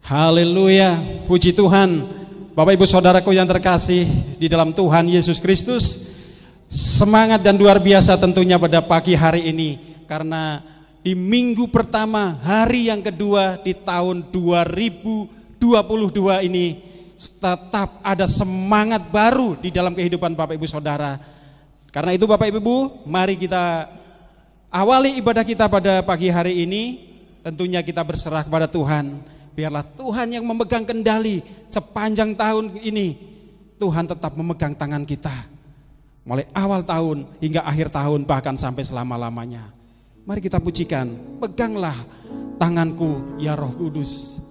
Haleluya, puji Tuhan. Bapak Ibu Saudaraku yang terkasih di dalam Tuhan Yesus Kristus, semangat dan luar biasa tentunya pada pagi hari ini, karena di minggu pertama, hari yang kedua di tahun 2022 ini tetap ada semangat baru di dalam kehidupan Bapak Ibu Saudara. Karena itu Bapak Ibu, mari kita awali ibadah kita pada pagi hari ini. Tentunya kita berserah kepada Tuhan. Biarlah Tuhan yang memegang kendali sepanjang tahun ini. Tuhan tetap memegang tangan kita, mulai awal tahun hingga akhir tahun, bahkan sampai selama-lamanya. Mari kita pujikan, peganglah tanganku ya Roh Kudus.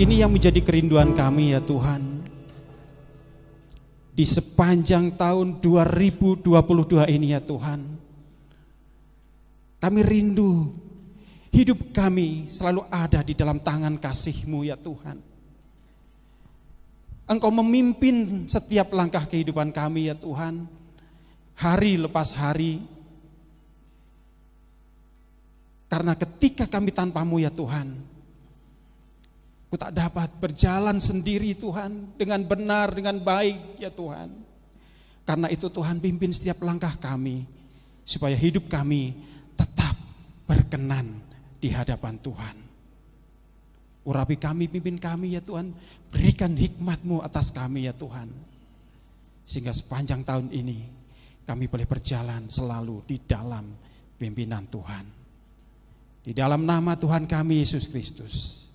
Ini yang menjadi kerinduan kami ya Tuhan. Di sepanjang tahun 2022 ini ya Tuhan, kami rindu hidup kami selalu ada di dalam tangan kasih-Mu ya Tuhan. Engkau memimpin setiap langkah kehidupan kami ya Tuhan, hari lepas hari. Karena ketika kami tanpa-Mu ya Tuhan, aku tak dapat berjalan sendiri Tuhan, dengan benar, dengan baik ya Tuhan. Karena itu Tuhan pimpin setiap langkah kami, supaya hidup kami tetap berkenan di hadapan Tuhan. Urapi kami, pimpin kami ya Tuhan, berikan hikmat-Mu atas kami ya Tuhan. Sehingga sepanjang tahun ini kami boleh berjalan selalu di dalam pimpinan Tuhan. Di dalam nama Tuhan kami Yesus Kristus,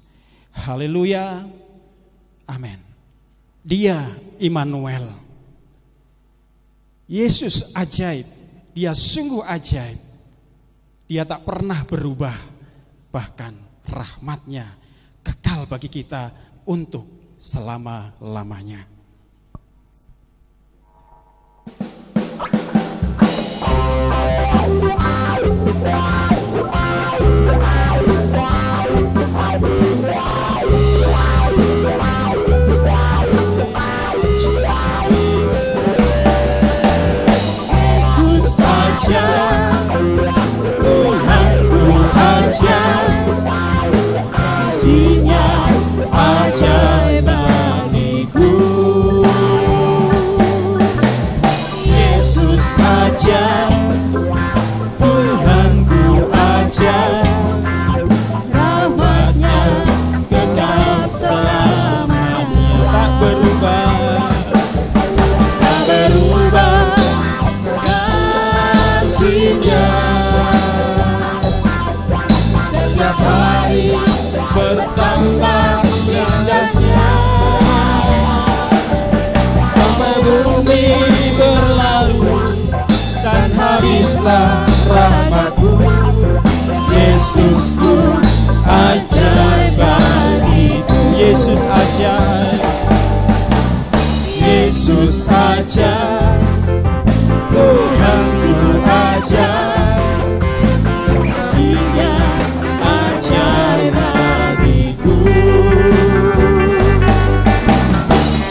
Haleluya. Amin. Dia Immanuel. Yesus ajaib. Dia sungguh ajaib. Dia tak pernah berubah. Bahkan rahmatnya kekal bagi kita untuk selama-lamanya. Yesus aja, Tuhanku aja, kasih-Nya ajaib bagiku. Yesus aja, Tuhanku aja, rahmat-Nya kekal selamanya. Tak berubah. Tak berubah kasih-Nya, setiap hari bertambah indahnya. Sampai bumi berlalu dan habislah rahmat-Ku. Yesusku ajaib bagiku. Yesus ajaib. Yesus ajaib, Tuhanku ajaib, kasih-Nya ajaib bagiku.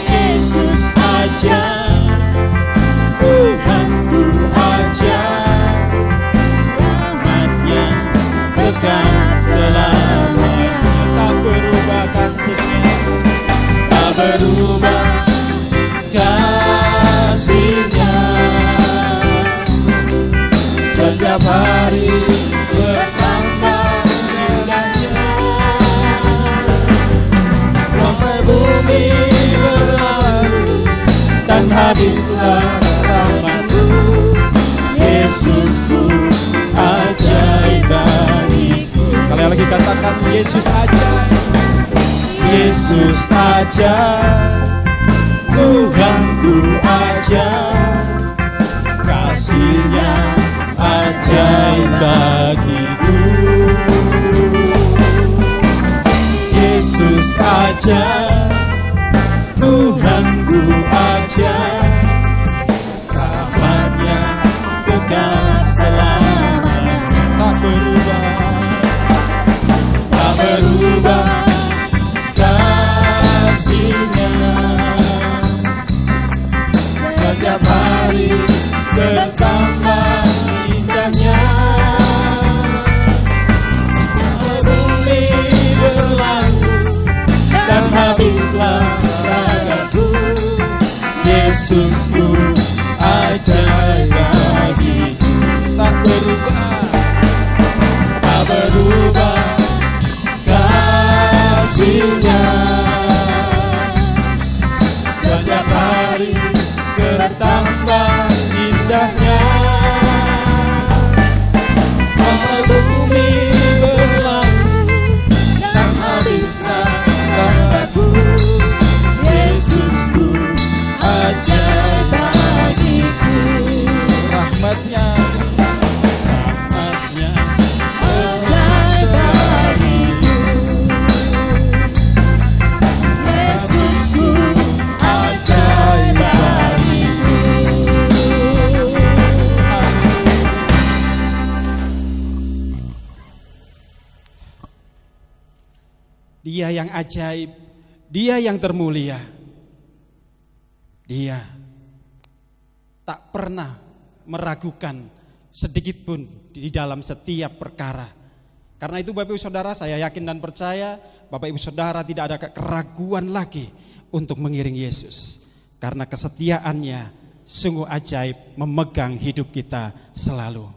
Yesus ajaib, Tuhanku ajaib, rahmat-Nya kekal selamanya. Tak berubah kasih-Nya. Tak berubah kasih-Nya, setiap hari bertambah indahnya. Sampai bumi berlalu dan habislah rahmat-Ku. Yesusku ajaib bagiku. Sekali lagi katakan Yesus ajaib. Yesus ajaib, Tuhanku ajaib, kasih-Nya ajaib bagiku. Yesus ajaib, Tuhanku ajaib, rahmat-Nya kekal selamanya. Tak berubah. Tak berubah kasih-Nya, setiap hari bertambah indahnya. Sampai bumi berlalu dan habislah rahmat-Ku. Yesusku ajaib bagiku. Tak berubah. Tak berubah kasih-Nya, setiap hari bertambah indahnya. Sampai bumi berlalu dan habislah rahmat-Ku. Yesusku ajaib bagiku. Rahmat-Nya. Rahmat-Nya ajaib bagiku. Yesusku ajaib bagiku. Dia yang ajaib, Dia yang termulia. Dia tak pernah meragukan sedikit pun di dalam setiap perkara. Karena itu Bapak Ibu Saudara, saya yakin dan percaya Bapak Ibu Saudara tidak ada keraguan lagi untuk mengiring Yesus. Karena kesetiaannya sungguh ajaib memegang hidup kita selalu.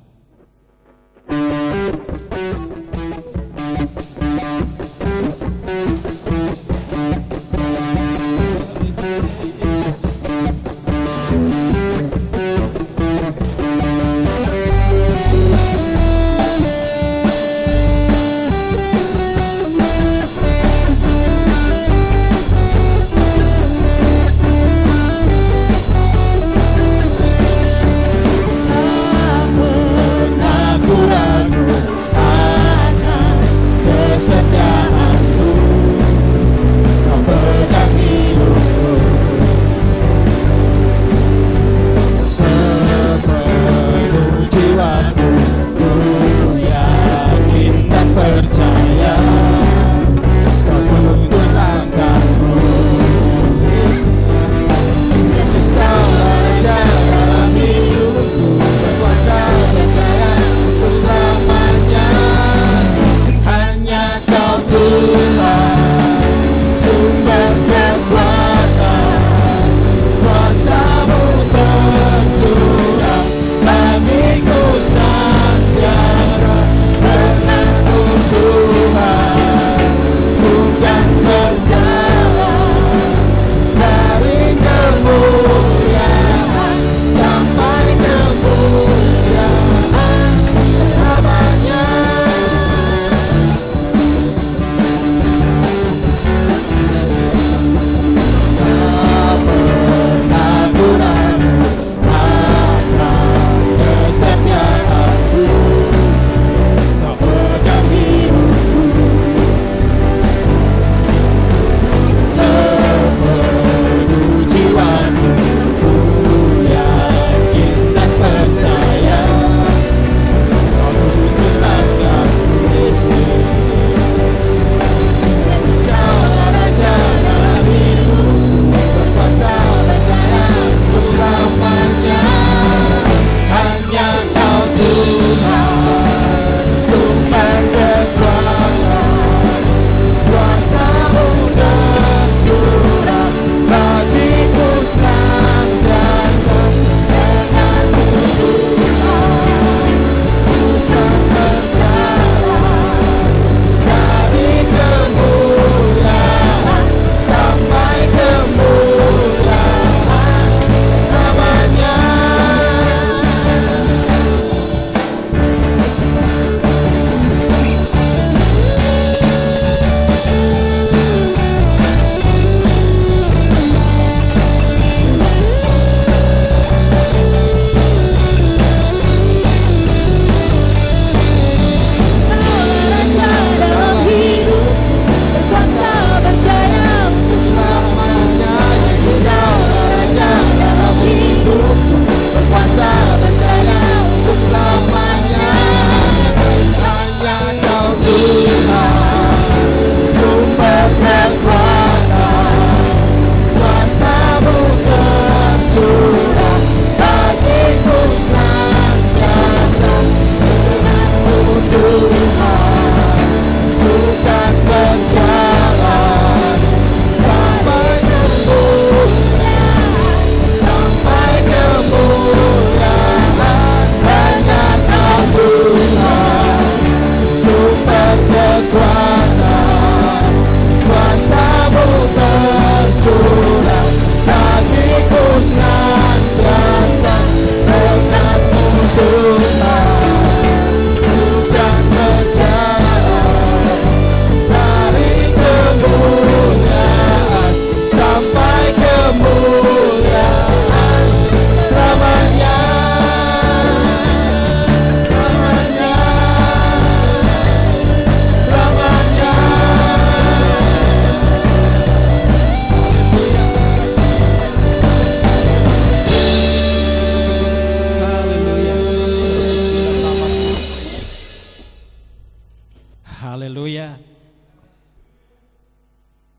Haleluya.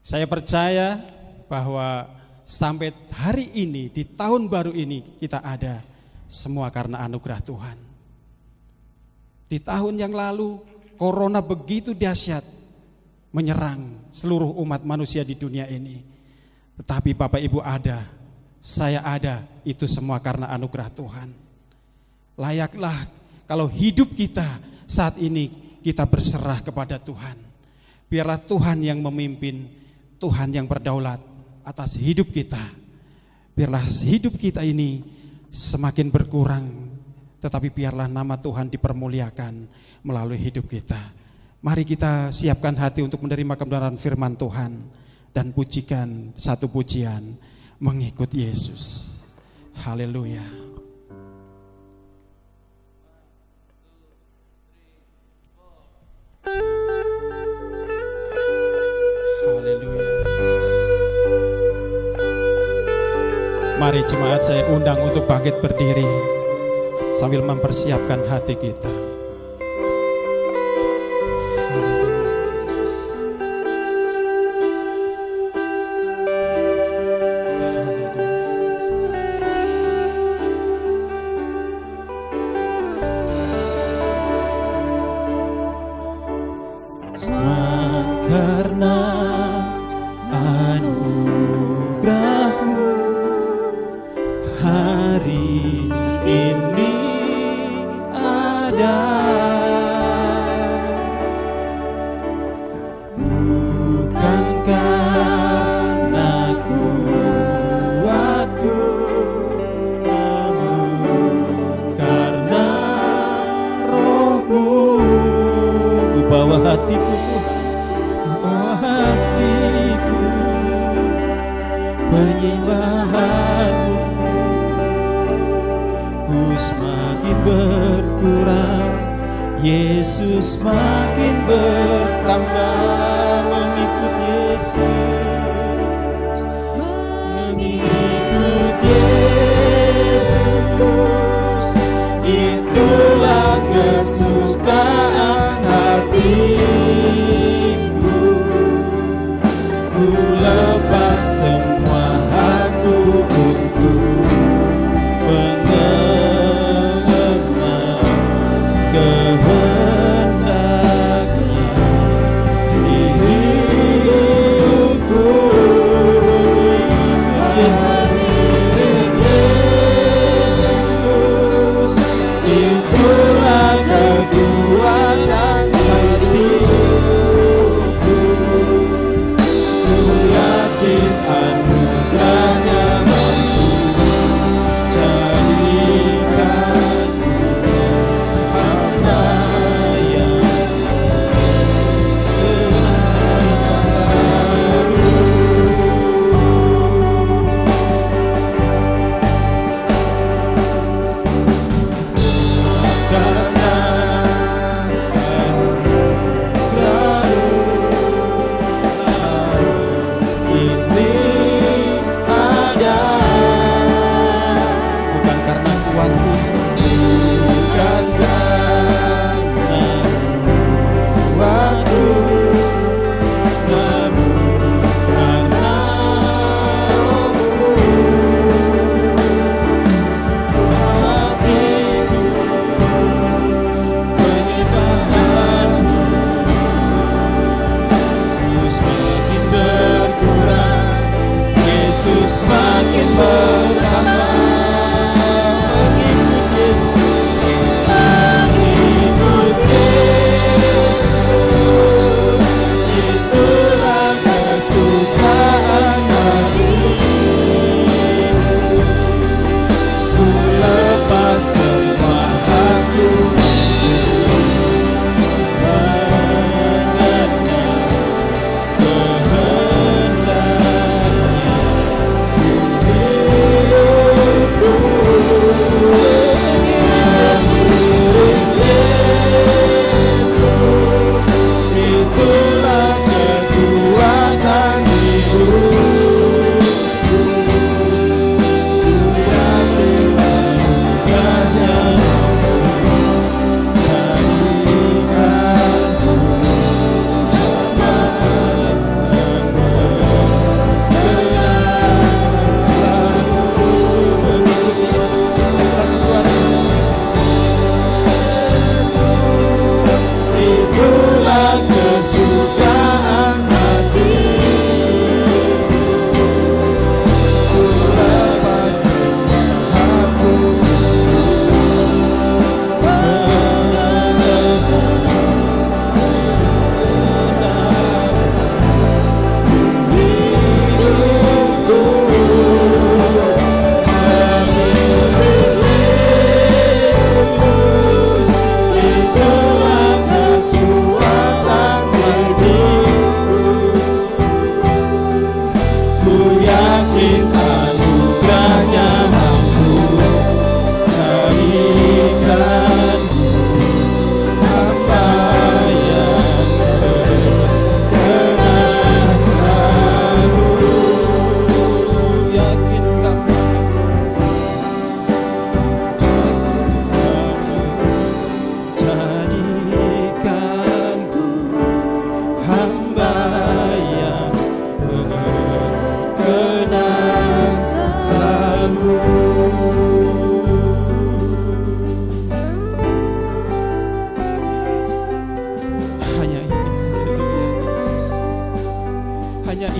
Saya percaya bahwa sampai hari ini, di tahun baru ini kita ada semua karena anugerah Tuhan. Di tahun yang lalu corona begitu dahsyat menyerang seluruh umat manusia di dunia ini. Tetapi Bapak Ibu ada, saya ada, itu semua karena anugerah Tuhan. Layaklah kalau hidup kita saat ini kita berserah kepada Tuhan. Biarlah Tuhan yang memimpin, Tuhan yang berdaulat atas hidup kita. Biarlah hidup kita ini semakin berkurang, tetapi biarlah nama Tuhan dipermuliakan melalui hidup kita. Mari kita siapkan hati untuk menerima kebenaran firman Tuhan dan pujikan satu pujian mengikut Yesus. Haleluya. Haleluya. Mari jemaat saya undang untuk bangkit berdiri sambil mempersiapkan hati kita. Karena anugerah-Mu hari ini ada, bukan karena kuatku, namun karena Roh-Mu. Bawa hatiku penyembahan-Mu, ku semakin berkurang, Yesus semakin bertambah. Mengikut Yesus, mengikut Yesus, itulah kesukaan hatiku. Ku lepas semua hakku untuk mengenal kehendak-Mu.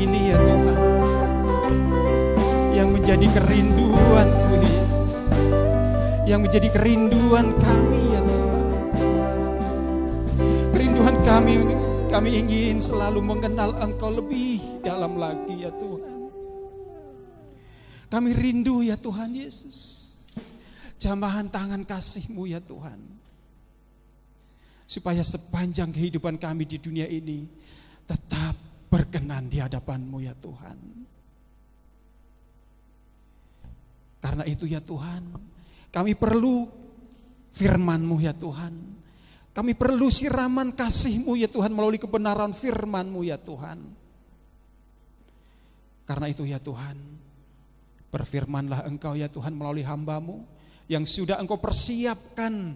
ini ya Tuhan, yang menjadi kerinduanku Yesus, yang menjadi kerinduan kami ya Tuhan. Kerinduan kami ingin selalu mengenal Engkau lebih dalam lagi ya Tuhan. Kami rindu ya Tuhan Yesus, jamahan tangan kasih-Mu ya Tuhan, supaya sepanjang kehidupan kami di dunia ini tetap berkenan di hadapan-Mu ya Tuhan. Karena itu ya Tuhan, kami perlu firman-Mu ya Tuhan. Kami perlu siraman kasih-Mu ya Tuhan melalui kebenaran firman-Mu ya Tuhan. Karena itu ya Tuhan, berfirmanlah Engkau ya Tuhan melalui hamba-Mu yang sudah Engkau persiapkan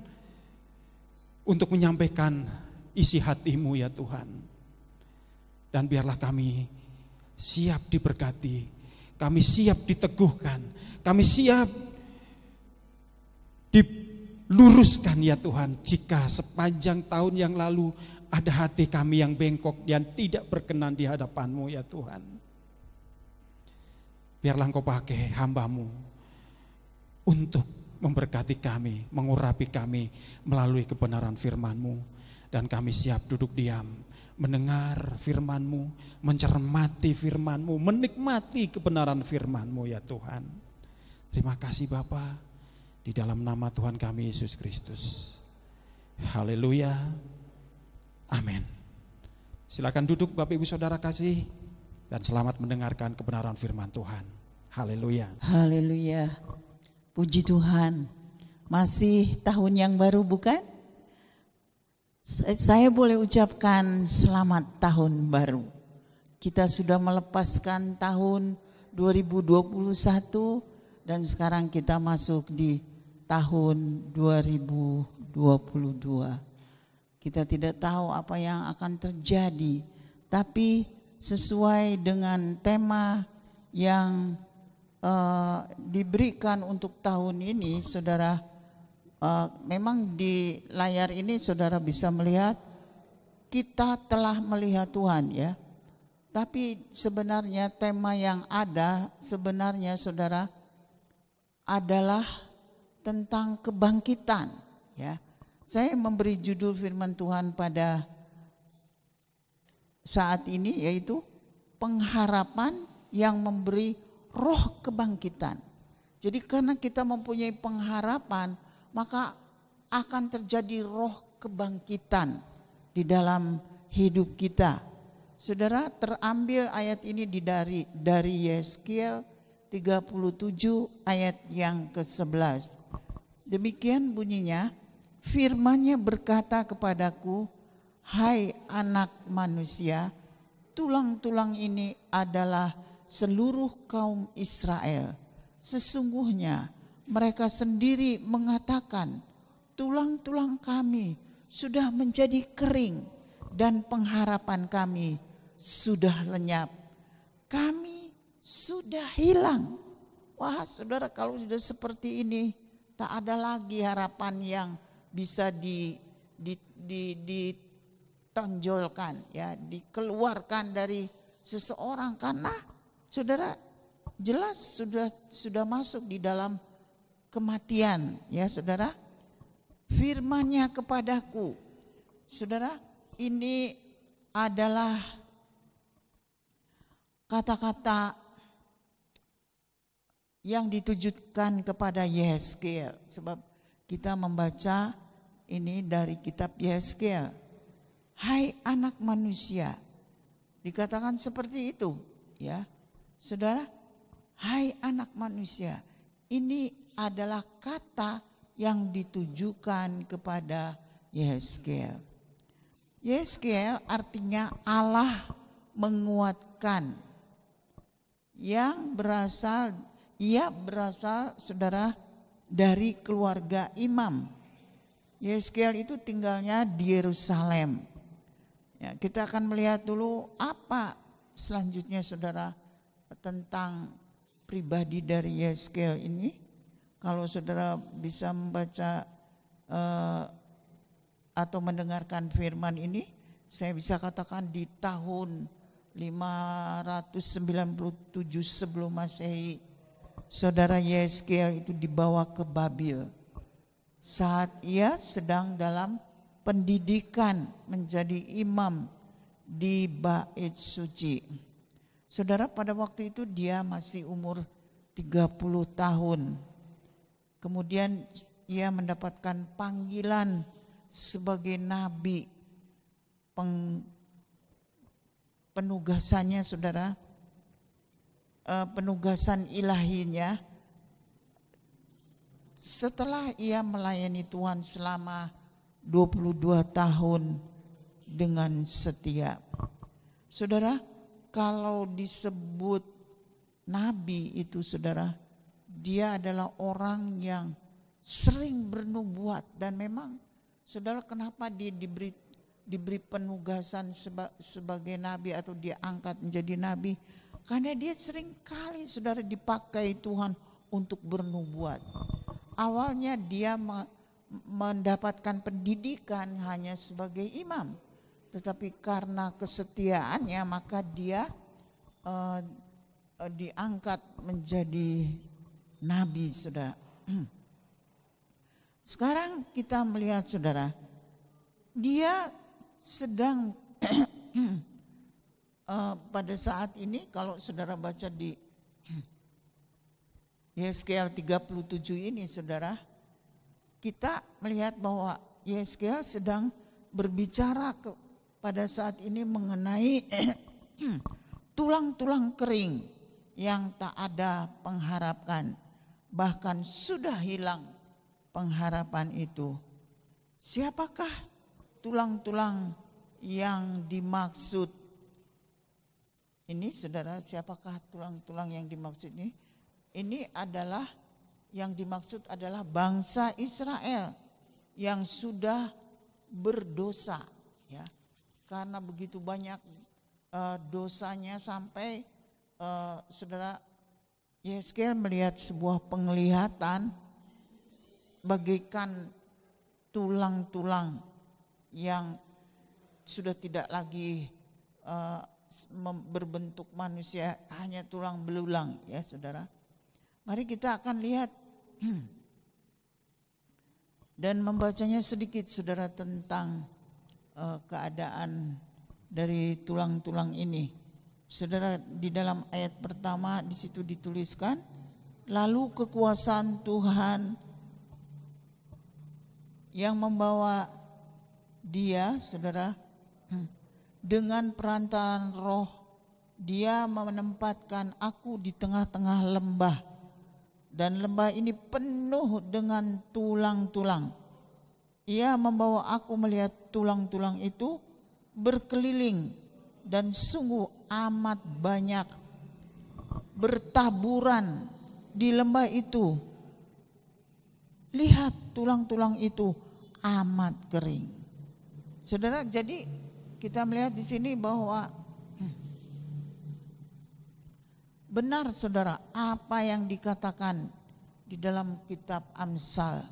untuk menyampaikan isi hati-Mu ya Tuhan. Dan biarlah kami siap diberkati, kami siap diteguhkan, kami siap diluruskan ya Tuhan. Jika sepanjang tahun yang lalu ada hati kami yang bengkok dan tidak berkenan di hadapan-Mu ya Tuhan, biarlah Engkau pakai hamba-Mu untuk memberkati kami, mengurapi kami melalui kebenaran firman-Mu. Dan kami siap duduk diam, mendengar firman-Mu, mencermati firman-Mu, menikmati kebenaran firman-Mu ya Tuhan. Terima kasih Bapa, di dalam nama Tuhan kami Yesus Kristus. Haleluya. Amin. Silakan duduk Bapak Ibu Saudara kasih, dan selamat mendengarkan kebenaran firman Tuhan. Haleluya. Haleluya. Puji Tuhan. Masih tahun yang baru bukan? Saya boleh ucapkan selamat tahun baru. Kita sudah melepaskan tahun 2021 dan sekarang kita masuk di tahun 2022. Kita tidak tahu apa yang akan terjadi, tapi sesuai dengan tema yang diberikan untuk tahun ini, saudara, memang di layar ini saudara bisa melihat kita telah melihat Tuhan ya. Tapi sebenarnya tema yang ada sebenarnya saudara adalah tentang kebangkitan ya. Saya memberi judul firman Tuhan pada saat ini yaitu pengharapan yang memberi roh kebangkitan. Jadi karena kita mempunyai pengharapan, maka akan terjadi roh kebangkitan di dalam hidup kita. Saudara, terambil ayat ini dari Yeskiel 37 ayat yang ke-11. Demikian bunyinya, firman-Nya berkata kepadaku, hai anak manusia, tulang-tulang ini adalah seluruh kaum Israel. Sesungguhnya mereka sendiri mengatakan, tulang-tulang kami sudah menjadi kering dan pengharapan kami sudah lenyap. Kami sudah hilang. Wah saudara, kalau sudah seperti ini, tak ada lagi harapan yang bisa ditonjolkan, ya, dikeluarkan dari seseorang, karena saudara jelas sudah masuk di dalam kematian, ya saudara. Firman-Nya kepadaku, saudara, ini adalah kata-kata yang ditujukan kepada Yeskiel, sebab kita membaca ini dari kitab Yeskiel. Hai anak manusia, dikatakan seperti itu, ya saudara. Hai anak manusia, ini adalah kata yang ditujukan kepada Yeskiel. Yeskiel artinya Allah menguatkan, ia berasal saudara dari keluarga imam. Yeskiel itu tinggalnya di Yerusalem. Ya, kita akan melihat dulu apa selanjutnya saudara tentang pribadi dari Yeskiel ini. Kalau saudara bisa membaca atau mendengarkan firman ini, saya bisa katakan di tahun 597 sebelum Masehi, saudara Yeskel itu dibawa ke Babil saat ia sedang dalam pendidikan menjadi imam di Bait Suci. Saudara, pada waktu itu dia masih umur 30 tahun. Kemudian ia mendapatkan panggilan sebagai nabi. Penugasannya, saudara, penugasan ilahinya setelah ia melayani Tuhan selama 22 tahun dengan setia. Saudara, kalau disebut nabi itu, saudara, dia adalah orang yang sering bernubuat. Dan memang, saudara, kenapa dia diberi penugasan sebagai nabi atau dia angkat menjadi nabi? Karena dia sering kali, saudara, dipakai Tuhan untuk bernubuat. Awalnya dia mendapatkan pendidikan hanya sebagai imam, tetapi karena kesetiaannya maka dia diangkat menjadi nabi, saudara. Sekarang kita melihat, saudara, dia sedang pada saat ini kalau saudara baca di Yeskel 37 ini, saudara, kita melihat bahwa Yeskel sedang berbicara pada saat ini mengenai tulang-tulang kering yang tak ada pengharapan, bahkan sudah hilang pengharapan itu. Siapakah tulang-tulang yang dimaksud ini, saudara? Siapakah tulang-tulang yang dimaksud ini? Ini adalah yang dimaksud adalah bangsa Israel yang sudah berdosa, ya, karena begitu banyak dosanya sampai saudara Yeskel melihat sebuah penglihatan bagaikan tulang-tulang yang sudah tidak lagi berbentuk manusia, hanya tulang belulang, ya saudara. Mari kita akan lihat dan membacanya sedikit, saudara, tentang keadaan dari tulang-tulang ini. Saudara, di dalam ayat pertama di situ dituliskan, lalu kekuasaan Tuhan yang membawa dia, saudara, dengan perantaraan roh, dia menempatkan aku di tengah-tengah lembah. Dan lembah ini penuh dengan tulang-tulang. Ia membawa aku melihat tulang-tulang itu berkeliling dan sungguh amat banyak bertaburan di lembah itu. Lihat, tulang-tulang itu amat kering. Saudara, jadi kita melihat di sini bahwa benar, saudara, apa yang dikatakan di dalam kitab Amsal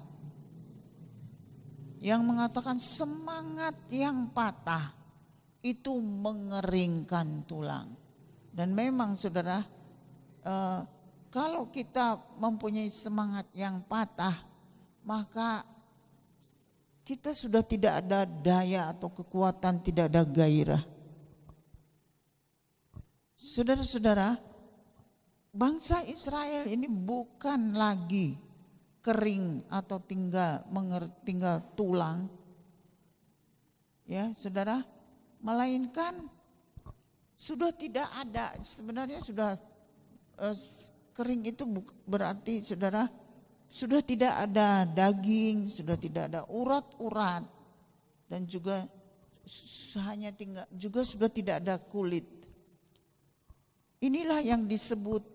yang mengatakan semangat yang patah itu mengeringkan tulang. Dan memang, saudara, kalau kita mempunyai semangat yang patah, maka kita sudah tidak ada daya atau kekuatan, tidak ada gairah. Saudara-saudara, bangsa Israel ini bukan lagi kering atau tinggal tulang, ya saudara, melainkan sudah tidak ada, sebenarnya sudah kering itu berarti, saudara, sudah tidak ada daging, sudah tidak ada urat-urat, dan juga hanya tinggal, juga sudah tidak ada kulit. Inilah yang disebut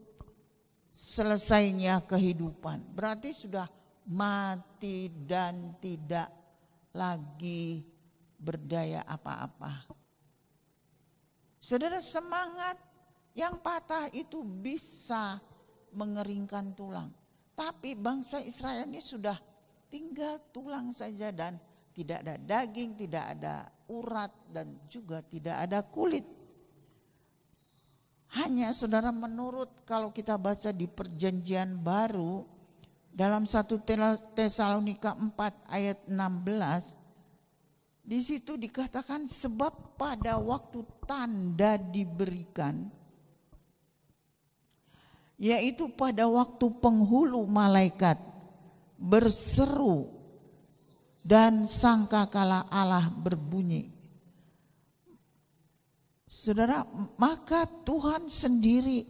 selesainya kehidupan. Berarti sudah mati dan tidak lagi berdaya apa-apa. Saudara, semangat yang patah itu bisa mengeringkan tulang. Tapi bangsa Israel ini sudah tinggal tulang saja dan tidak ada daging, tidak ada urat dan juga tidak ada kulit. Hanya saudara, menurut kalau kita baca di Perjanjian Baru dalam 1 Tesalonika 4 ayat 16, di situ dikatakan sebab pada waktu tanda diberikan, yaitu pada waktu penghulu malaikat berseru dan sangkakala Allah berbunyi. Saudara, maka Tuhan sendiri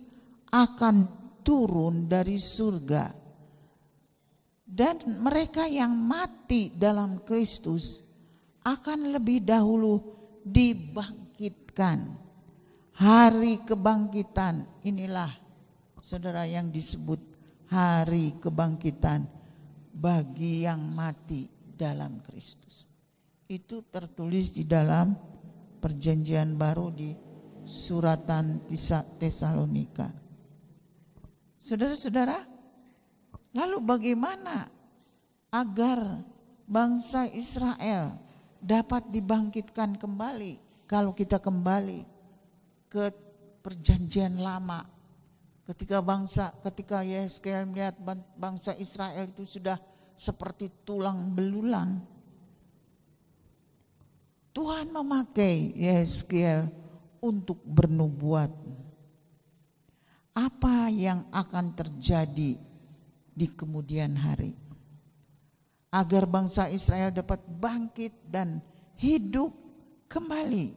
akan turun dari surga, dan mereka yang mati dalam Kristus akan lebih dahulu dibangkitkan. Hari kebangkitan inilah, saudara, yang disebut hari kebangkitan bagi yang mati dalam Kristus. Itu tertulis di dalam Perjanjian Baru di suratan Tesalonika. Saudara-saudara, lalu bagaimana agar bangsa Israel dapat dibangkitkan kembali kalau kita kembali ke Perjanjian Lama? Ketika Yesaya melihat bangsa Israel itu sudah seperti tulang belulang, Tuhan memakai Yesaya untuk bernubuat apa yang akan terjadi di kemudian hari, agar bangsa Israel dapat bangkit dan hidup kembali.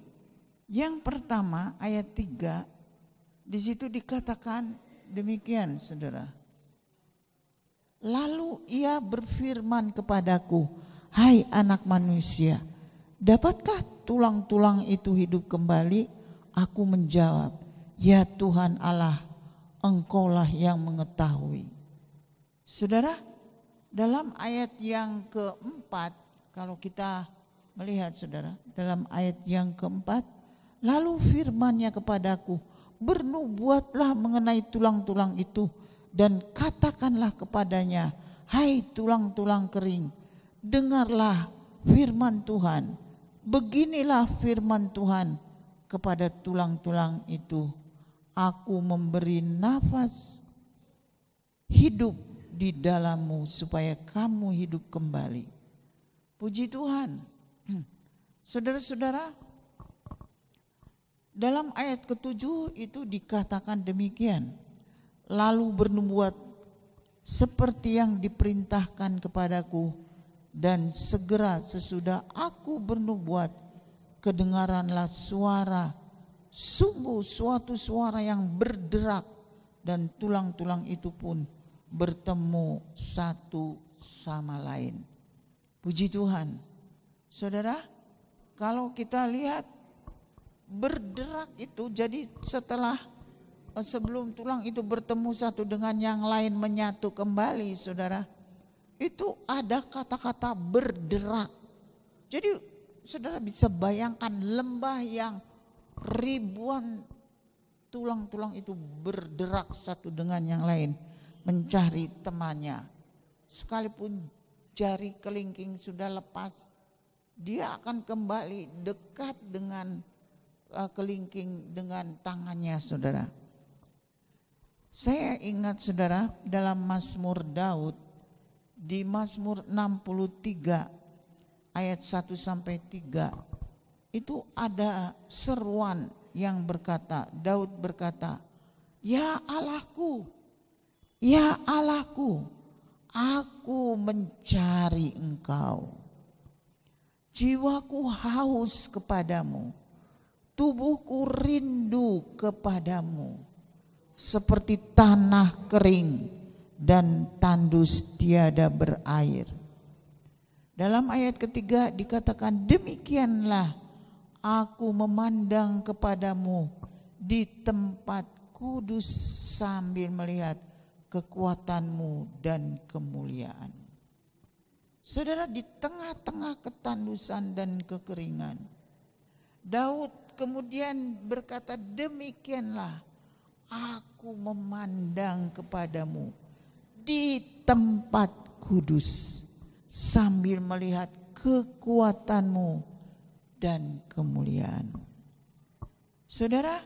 Yang pertama, ayat 3, di situ dikatakan demikian, saudara. Lalu ia berfirman kepadaku, hai anak manusia, dapatkah tulang-tulang itu hidup kembali? Aku menjawab, ya Tuhan Allah, Engkaulah yang mengetahui. Saudara, dalam ayat yang keempat, kalau kita melihat, saudara, dalam ayat yang keempat, lalu firman-Nya kepadaku, bernubuatlah mengenai tulang-tulang itu dan katakanlah kepadanya, hai tulang-tulang kering, dengarlah firman Tuhan. Beginilah firman Tuhan kepada tulang-tulang itu, aku memberi nafas hidup di dalammu supaya kamu hidup kembali. Puji Tuhan. Saudara-saudara, dalam ayat ke-7 itu dikatakan demikian, lalu bernubuat seperti yang diperintahkan kepadaku, dan segera sesudah aku bernubuat, kedengaranlah suara, sungguh suatu suara yang berderak, dan tulang-tulang itu pun bertemu satu sama lain. Puji Tuhan. Saudara, kalau kita lihat berderak itu, jadi sebelum tulang itu bertemu satu dengan yang lain menyatu kembali, saudara, itu ada kata-kata berderak. Jadi saudara bisa bayangkan lembah yang ribuan tulang-tulang itu berderak satu dengan yang lain mencari temannya. Sekalipun jari kelingking sudah lepas, dia akan kembali dekat dengan kelingking dengan tangannya, saudara. Saya ingat, saudara, dalam Mazmur Daud, di Mazmur 63 ayat 1 sampai 3 itu ada seruan yang berkata, Daud berkata, ya Allahku, ya Allahku, aku mencari Engkau. Jiwaku haus kepadamu, tubuhku rindu kepadamu, seperti tanah kering dan tandus tiada berair. Dalam ayat ketiga dikatakan, demikianlah aku memandang kepadamu di tempat kudus sambil melihat kekuatanmu dan kemuliaan. Saudara, di tengah-tengah ketandusan dan kekeringan, Daud kemudian berkata, demikianlah aku memandang kepadamu di tempat kudus sambil melihat kekuatanmu dan kemuliaan. Saudara,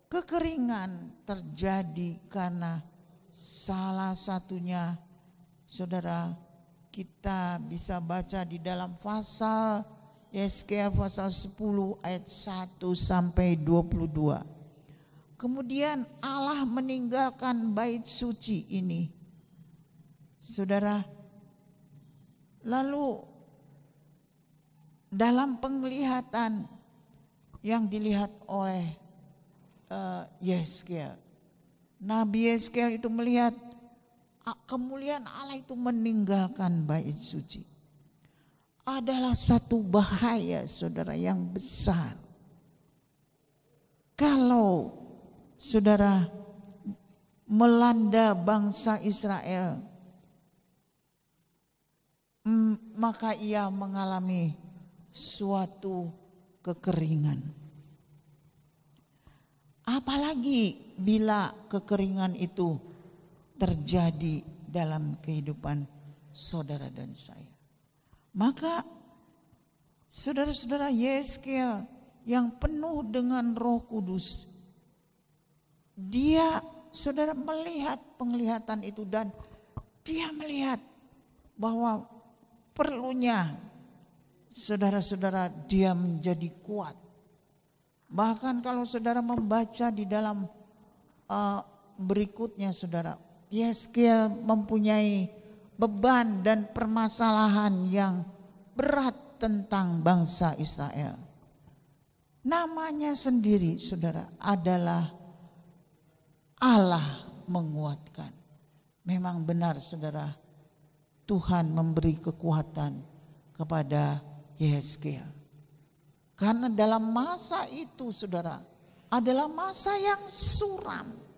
kekeringan terjadi karena salah satunya, saudara, kita bisa baca di dalam pasal Yesaya pasal 10 ayat 1 sampai 22. Kemudian Allah meninggalkan bait suci ini, saudara. Lalu dalam penglihatan yang dilihat oleh Yesaya, Nabi Yesaya itu melihat kemuliaan Allah itu meninggalkan bait suci. Adalah satu bahaya, saudara, yang besar. Kalau saudara melanda bangsa Israel, maka ia mengalami suatu kekeringan. Apalagi bila kekeringan itu terjadi dalam kehidupan saudara dan saya. Maka saudara-saudara, Yesaya yang penuh dengan Roh Kudus, dia, saudara, melihat penglihatan itu dan dia melihat bahwa perlunya, saudara-saudara, dia menjadi kuat. Bahkan kalau saudara membaca di dalam berikutnya, saudara, Yesaya mempunyai beban dan permasalahan yang berat tentang bangsa Israel. Namanya sendiri, saudara, adalah Allah menguatkan. Memang benar, saudara, Tuhan memberi kekuatan kepada Yesaya. Karena dalam masa itu, saudara, adalah masa yang suram.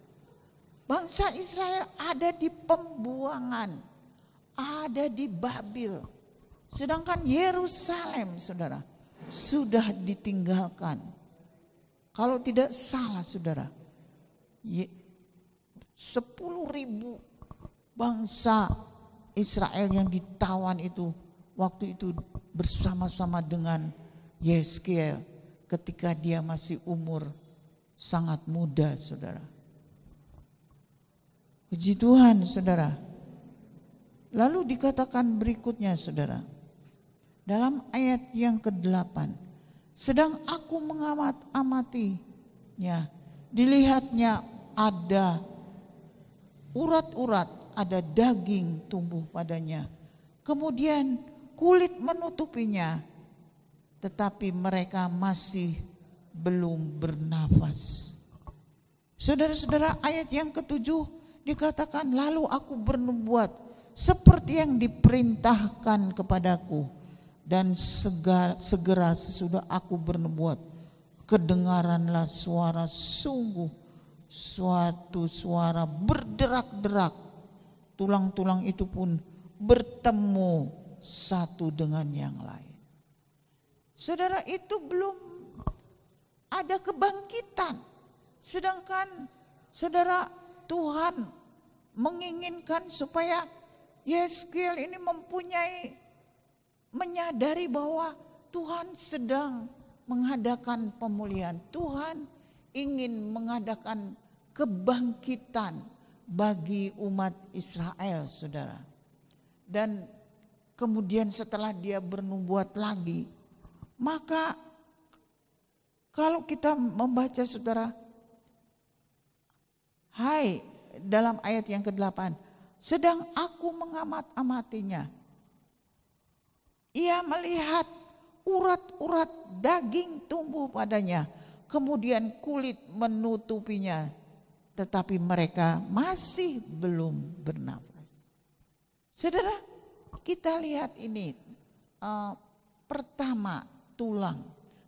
Bangsa Israel ada di pembuangan, ada di Babil. Sedangkan Yerusalem, saudara, sudah ditinggalkan. Kalau tidak salah, saudara, 10.000 bangsa Israel yang ditawan itu waktu itu bersama-sama dengan Yesaya ketika dia masih umur sangat muda, saudara. Puji Tuhan, saudara. Lalu dikatakan berikutnya, saudara, dalam ayat yang ke-8, sedang aku mengamatinya, dilihatnya ada urat-urat, ada daging tumbuh padanya, kemudian kulit menutupinya, tetapi mereka masih belum bernafas. Saudara-saudara, ayat yang ke-7 dikatakan, lalu aku bernubuat seperti yang diperintahkan kepadaku, dan segera sesudah aku bernubuat, kedengaranlah suara sungguh, suatu suara berderak-derak, tulang-tulang itu pun bertemu satu dengan yang lain. Saudara, itu belum ada kebangkitan. Sedangkan saudara, Tuhan menginginkan supaya Yesaya ini menyadari bahwa Tuhan sedang mengadakan pemulihan. Tuhan ingin mengadakan kebangkitan bagi umat Israel, saudara. Dan kemudian setelah dia bernubuat lagi, maka kalau kita membaca, saudara, dalam ayat yang ke-8, sedang aku mengamat-amatinya, ia melihat urat-urat daging tumbuh padanya, kemudian kulit menutupinya, tetapi mereka masih belum bernafas. Saudara, kita lihat ini, pertama tulang,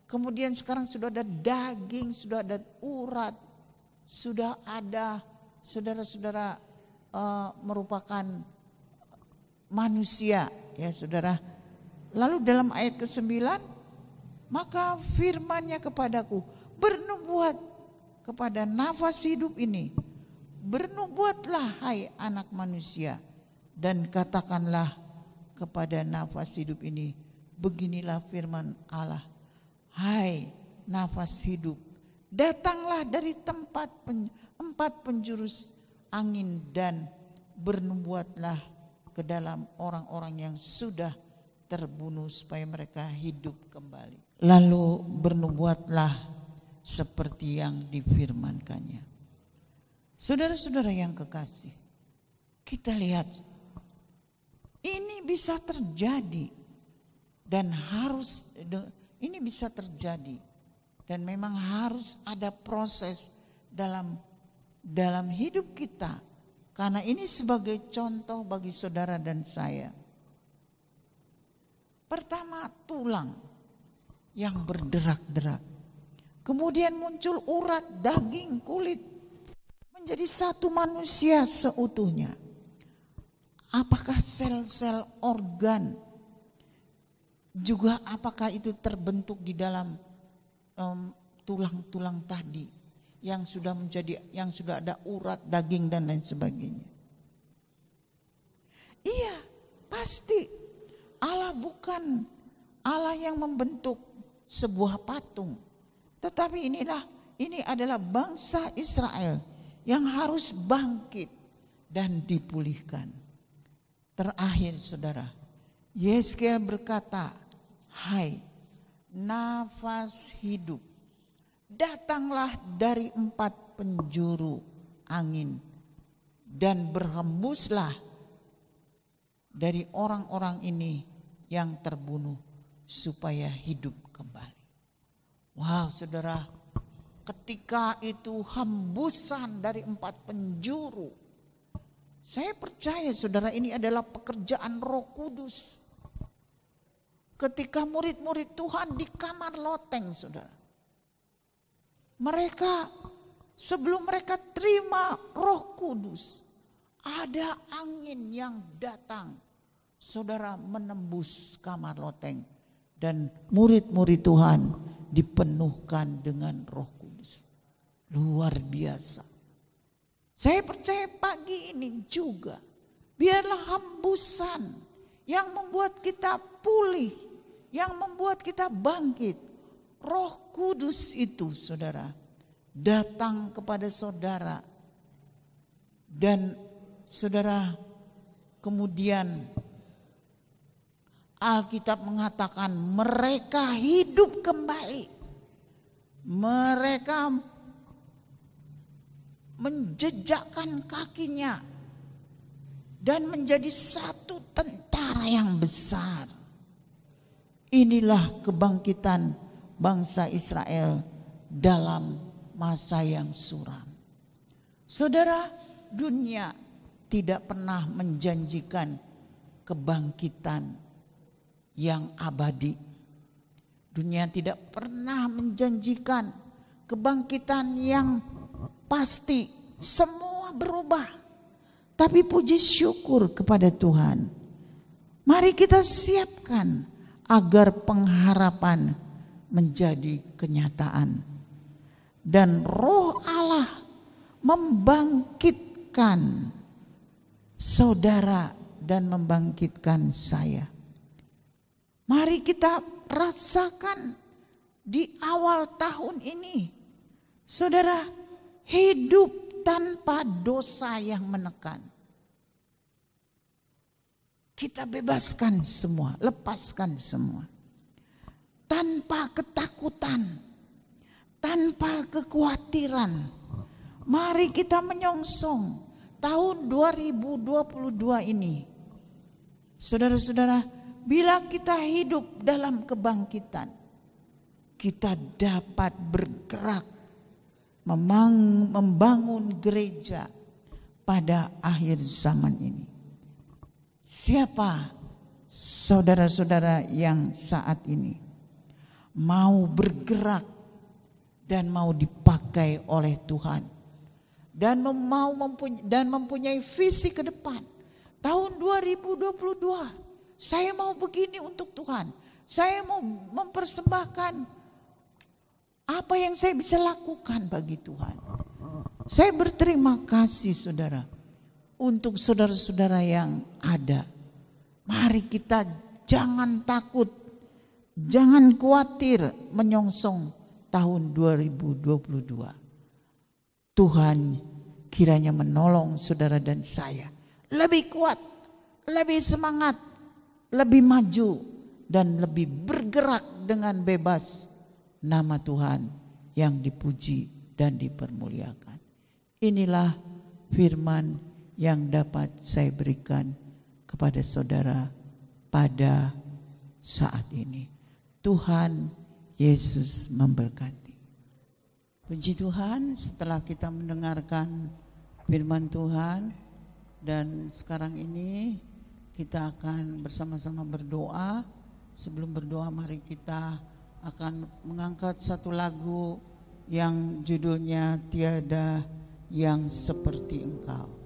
kemudian sekarang sudah ada daging, sudah ada urat, sudah ada, saudara-saudara, merupakan manusia, ya saudara. Lalu dalam ayat ke-9, maka firman-Nya kepadaku, bernubuat kepada nafas hidup ini, bernubuatlah hai anak manusia, dan katakanlah kepada nafas hidup ini, beginilah firman Allah, hai nafas hidup Datanglah dari empat penjuru angin dan bernubuatlah ke dalam orang-orang yang sudah terbunuh supaya mereka hidup kembali. Lalu bernubuatlah seperti yang difirmankannya. Saudara-saudara yang kekasih, kita lihat ini bisa terjadi dan ini bisa terjadi dan memang harus ada proses dalam hidup kita, karena ini sebagai contoh bagi saudara dan saya. Pertama, tulang yang berderak-derak, kemudian muncul urat, daging, kulit, menjadi satu manusia seutuhnya. Apakah sel-sel organ juga, apakah itu terbentuk di dalam tulang-tulang tadi yang sudah ada urat, daging dan lain sebagainya? Iya, pasti Allah bukan Allah yang membentuk sebuah patung, tetapi ini adalah bangsa Israel yang harus bangkit dan dipulihkan. Terakhir saudara, Yeskel berkata, "Hai nafas hidup, datanglah dari 4 penjuru angin dan berhembuslah dari orang-orang ini yang terbunuh supaya hidup kembali." Wow saudara, ketika itu hembusan dari 4 penjuru, saya percaya saudara ini adalah pekerjaan Roh Kudus. Ketika murid-murid Tuhan di kamar loteng saudara, mereka sebelum mereka terima Roh Kudus, ada angin yang datang saudara menembus kamar loteng, dan murid-murid Tuhan dipenuhkan dengan Roh Kudus. Luar biasa. Saya percaya pagi ini juga biarlah hembusan yang membuat kita pulih, yang membuat kita bangkit. Roh Kudus itu saudara datang kepada saudara, dan saudara kemudian Alkitab mengatakan mereka hidup kembali. Mereka menjejakkan kakinya dan menjadi satu tentara yang besar. Inilah kebangkitan bangsa Israel dalam masa yang suram. Saudara, dunia tidak pernah menjanjikan kebangkitan yang abadi. Dunia tidak pernah menjanjikan kebangkitan yang pasti, semua berubah. Tapi puji syukur kepada Tuhan, mari kita siapkan agar pengharapan menjadi kenyataan. Dan Roh Allah membangkitkan saudara dan membangkitkan saya. Mari kita rasakan di awal tahun ini, saudara, hidup tanpa dosa yang menekan. Kita bebaskan semua, lepaskan semua. Tanpa ketakutan, tanpa kekhawatiran. Mari kita menyongsong tahun 2022 ini. Saudara-saudara, bila kita hidup dalam kebangkitan, kita dapat bergerak membangun gereja pada akhir zaman ini. Siapa saudara-saudara yang saat ini mau bergerak dan mau dipakai oleh Tuhan dan mempunyai visi ke depan tahun 2022? Saya mau begini untuk Tuhan. Saya mau mempersembahkan apa yang saya bisa lakukan bagi Tuhan. Saya berterima kasih saudara untuk saudara-saudara yang ada. Mari kita jangan takut, jangan khawatir menyongsong tahun 2022. Tuhan kiranya menolong saudara dan saya lebih kuat, lebih semangat, lebih maju, dan lebih bergerak dengan bebas. Nama Tuhan yang dipuji dan dipermuliakan. Inilah firman yang dapat saya berikan kepada saudara pada saat ini. Tuhan Yesus memberkati. Puji Tuhan, setelah kita mendengarkan firman Tuhan, dan sekarang ini kita akan bersama-sama berdoa. Sebelum berdoa, mari kita akan mengangkat satu lagu yang judulnya Tiada Yang Seperti Engkau.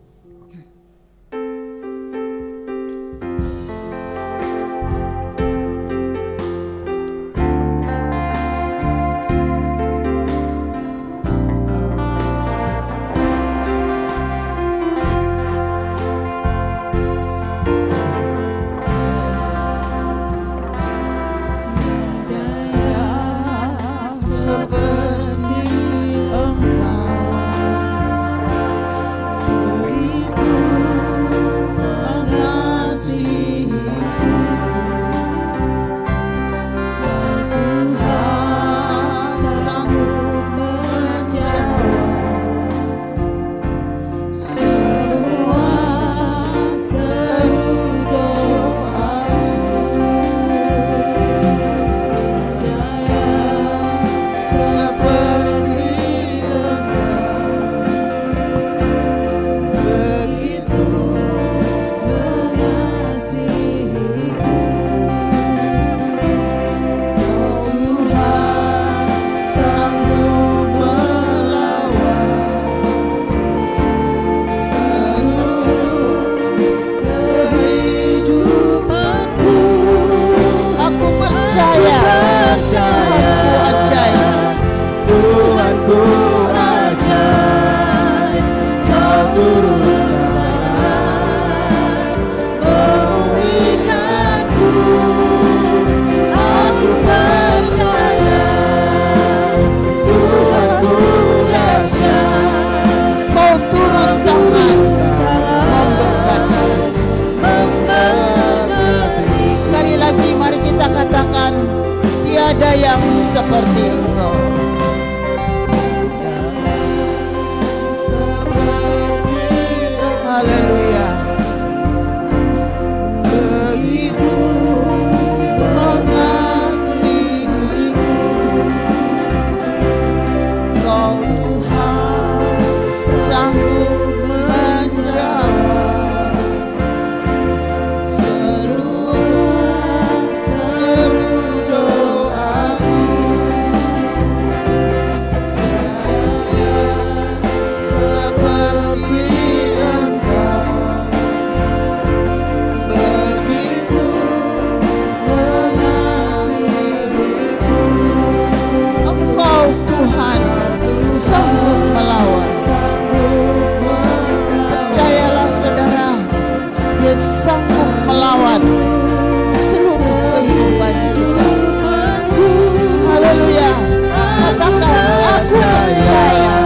Tiada yang seperti Engkau. Haleluya. Begitu mengasihiku, Kau Tuhan sanggup menjawab seru doaku. Seperti Engkau, begitu mengasihiku. Engkau Tuhan sanggup melawan. Percayalah saudara, Dia sanggup melawan seluruh kehidupan kita. Haleluya. Katakan, aku percaya.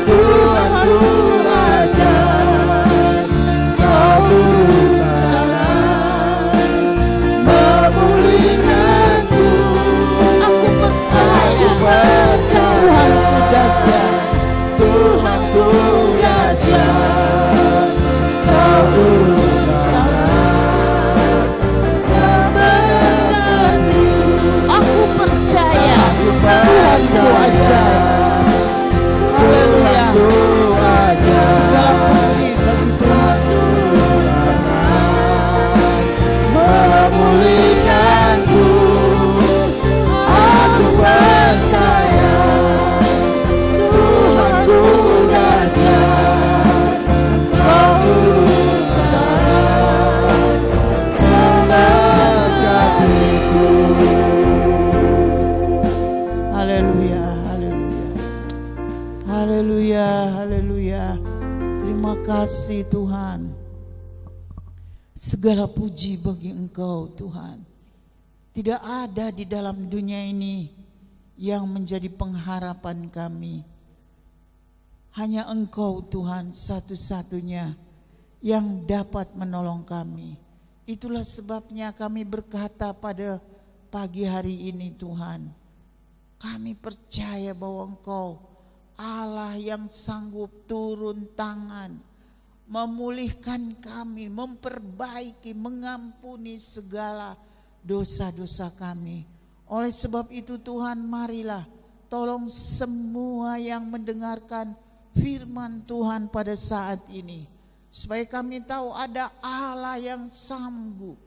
Tuhanku ajaib, Kau turun tangan, memulihkanku. Aku percaya Tuhanku dahsyat. Tuhanku dahsyat, Kau turun tangan, memberkati. Aku percaya Aku Tuhanku ajaib. Haleluya. Tuhanku ajaib, Segala puji bagi Tuhan. memulihkanku. Aku percaya Tuhanku dahsyat, Kau turun tangan, memberkatiku. Haleluya, haleluya. Haleluya, haleluya. Terima kasih Tuhan. Segala puji bagi Engkau Tuhan. Tidak ada di dalam dunia ini yang menjadi pengharapan kami. Hanya Engkau Tuhan satu-satunya yang dapat menolong kami. Itulah sebabnya kami berkata pada pagi hari ini Tuhan, kami percaya bahwa Engkau Allah yang sanggup turun tangan, memulihkan kami, memperbaiki, mengampuni segala dosa-dosa kami. Oleh sebab itu Tuhan, marilah tolong semua yang mendengarkan firman Tuhan pada saat ini, supaya kami tahu ada Allah yang sanggup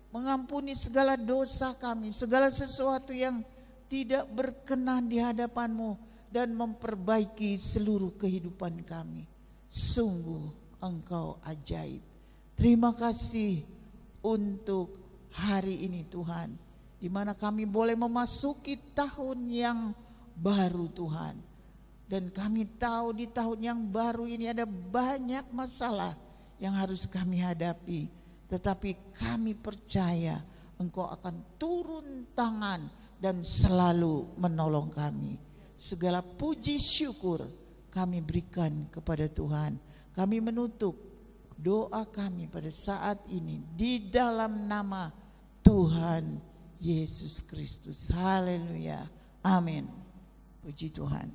mengampuni segala dosa kami, segala sesuatu yang tidak berkenan di hadapan-Mu, dan memperbaiki seluruh kehidupan kami. Sungguh Engkau ajaib. Terima kasih untuk hari ini Tuhan, di mana kami boleh memasuki tahun yang baru Tuhan. Dan kami tahu di tahun yang baru ini ada banyak masalah yang harus kami hadapi. Tetapi kami percaya Engkau akan turun tangan dan selalu menolong kami. Segala puji syukur kami berikan kepada Tuhan. Kami menutup doa kami pada saat ini di dalam nama Tuhan Yesus Kristus. Haleluya. Amin. Puji Tuhan.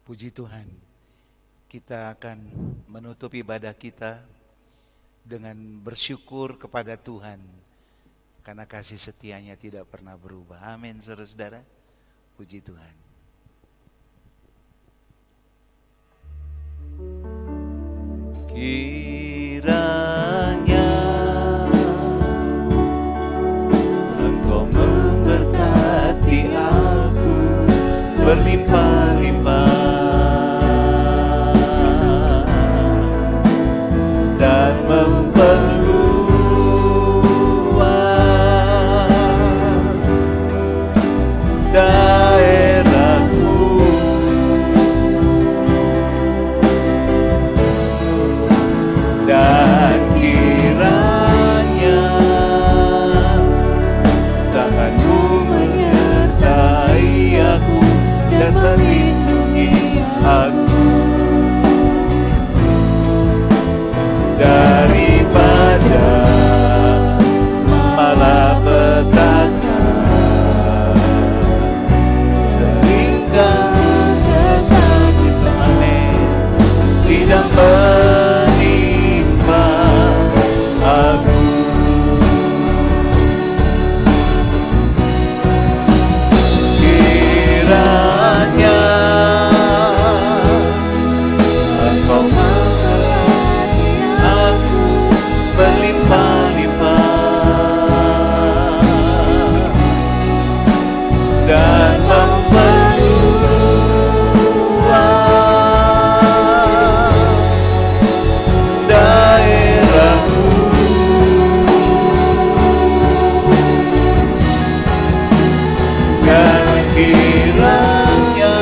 Puji Tuhan, kita akan menutup ibadah kita dengan bersyukur kepada Tuhan karena kasih setianya tidak pernah berubah. Amin, saudara-saudara. Puji Tuhan. Kiranya Engkau memberkati aku berlimpah-limpah dan memperluas daerahku, dan kiranya tangan-Mu menyertai aku dan melindungi aku daripada malapetaka, sehingga kesakitan tidak menimpa aku. Kiranya Engkau memberkati aku berlimpah-limpah dan memperluas daerahku, dan kiranya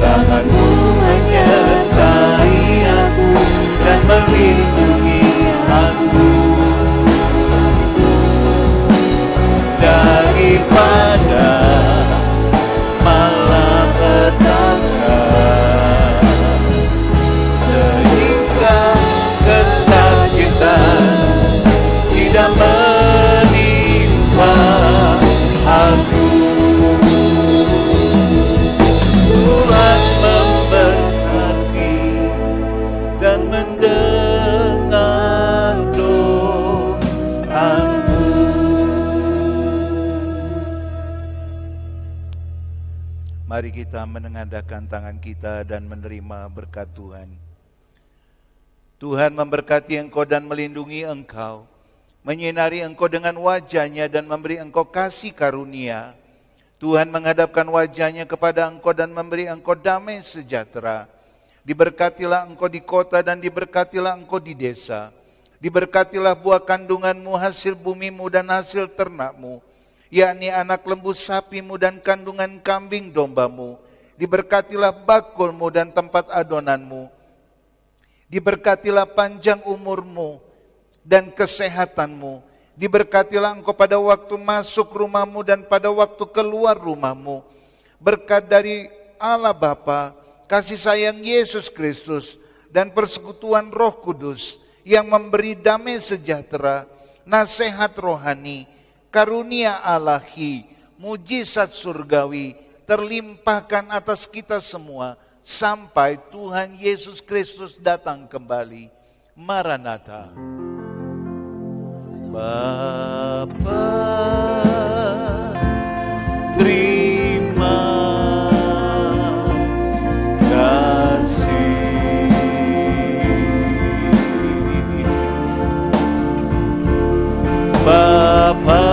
tangan-Mu menyertai aku dan melindungi aku daripada malapetaka, sehingga kesakitan tidak menimpa aku. Tuhan memberkati dan mendengar doaku. Mari kita menengadahkan tangan kita dan menerima berkat Tuhan. Tuhan memberkati engkau dan melindungi engkau, menyinari engkau dengan wajah-Nya dan memberi engkau kasih karunia. Tuhan menghadapkan wajah-Nya kepada engkau dan memberi engkau damai sejahtera. Diberkatilah engkau di kota dan diberkatilah engkau di desa. Diberkatilah buah kandunganmu, hasil bumimu dan hasil ternakmu, yakni anak lembu sapimu dan kandungan kambing dombamu. Diberkatilah bakulmu dan tempat adonanmu. Diberkatilah panjang umurmu dan kesehatanmu. Diberkatilah engkau pada waktu masuk rumahmu dan pada waktu keluar rumahmu. Berkat dari Allah Bapa, kasih sayang Yesus Kristus, dan persekutuan Roh Kudus yang memberi damai sejahtera, nasihat rohani, karunia Ilahi, mujizat surgawi terlimpahkan atas kita semua sampai Tuhan Yesus Kristus datang kembali. Maranatha. Bapa, terima kasih. Bapa,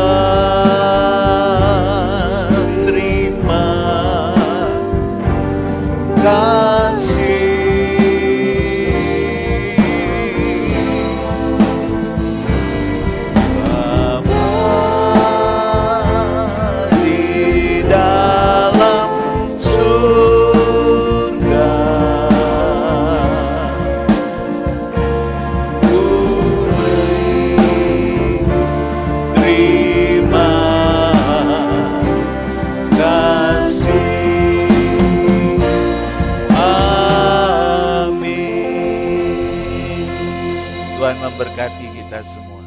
terima kasih. Tuhan memberkati kita semua.